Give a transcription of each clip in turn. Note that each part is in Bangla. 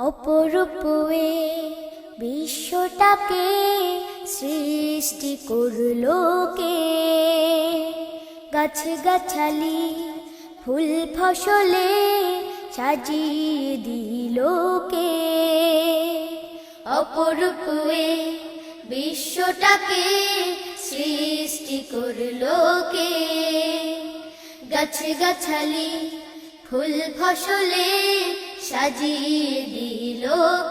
অপরূপে বিশ্বটাকে সৃষ্টি করলো কে, গাছ গাছালি ফুল ফসলে সাজিয়ে দিল কে। অপরূপে বিশ্বটাকে সৃষ্টি করলো কে, গাছ গাছালি ফুল ফসলে সাজিয়ে দিল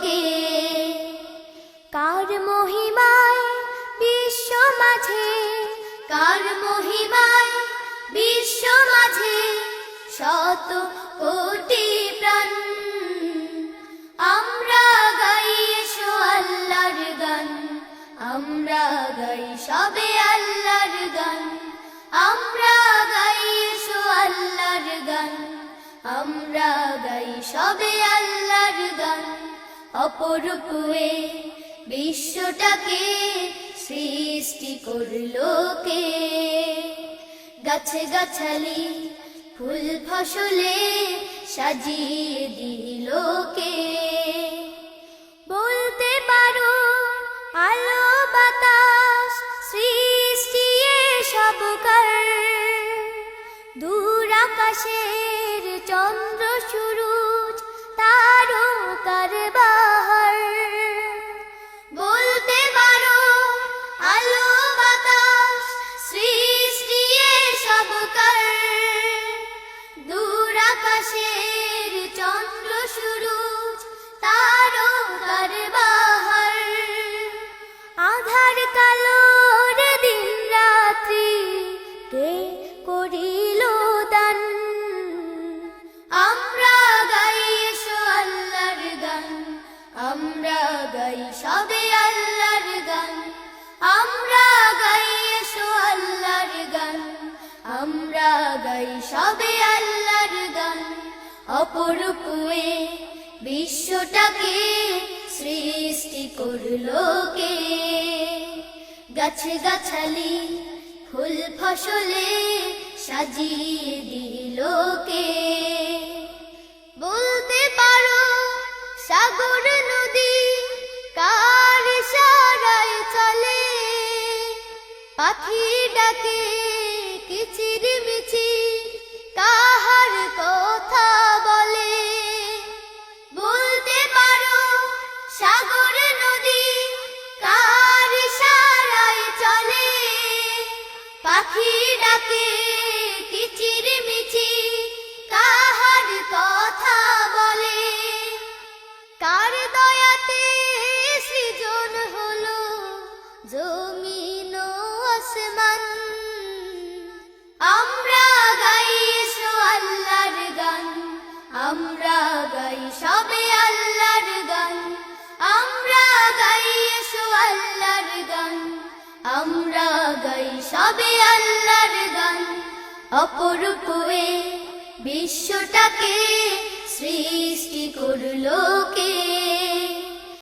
কে। কার মহিমায় বিশ্ব মাঝে, কার মহিমায় বিশ্ব মাঝে শত কোটি প্রাণ, আমরা গাই এসো আল্লাহর গান, আমরা গাই সবে আল্লাহর গান, আমরা গাই এসো আল্লাহর গান, আমরা গাই সবে আল্লাহর গান। অপরূপে বিশ্বটাকে সৃষ্টি করলো কে, গাছ গাছালি ফুল ফসলে সাজিয়ে দিল কে। বলতে পারো আলো বাতাস সৃষ্টি সবকার, দূর আকাশের চন্দ্র সূরজ তারকার বাহার। বলতে পারো আলো বাতাস সৃষ্টি সবকার, দূর আকাশের চন্দ্র সূরজ তারকার বাহার। আধার কালোর দিন রাত্রি কে করিল দান, আমরা গাই এসো আল্লাহর গান, আমরা গাই সবে আল্লাহর গান, আমরা গাই এসো আল্লাহর গান, আমরা গাই সবে আল্লাহর গান। অপরূপে বিশ্বটাকে সৃষ্টি করলো কে, গাছ গাছালি ফুল ফসলে সাজিয়ে দিল কে। বলতে পারো সাগর নদী কার ইশারায় চলে, পাখি ডাকে কিচির মিচির কাহার কথা বলে। বলতে পারো সাগর নদী কার ইশারায় চলে, পাখি ডাকে কিচির মিচির কাহার কথা বলে। কার দয়াতে সৃজন হলো জমিন ও আসমান, আমরা গাই এসো আল্লাহর গান, আমরা গাই সবে আল্লাহর গান, আমরা গাই এসো আল্লাহর গান, আমরা গাই সবে আল্লাহর গান। অপরূপে বিশ্বটাকে সৃষ্টি করলো কে।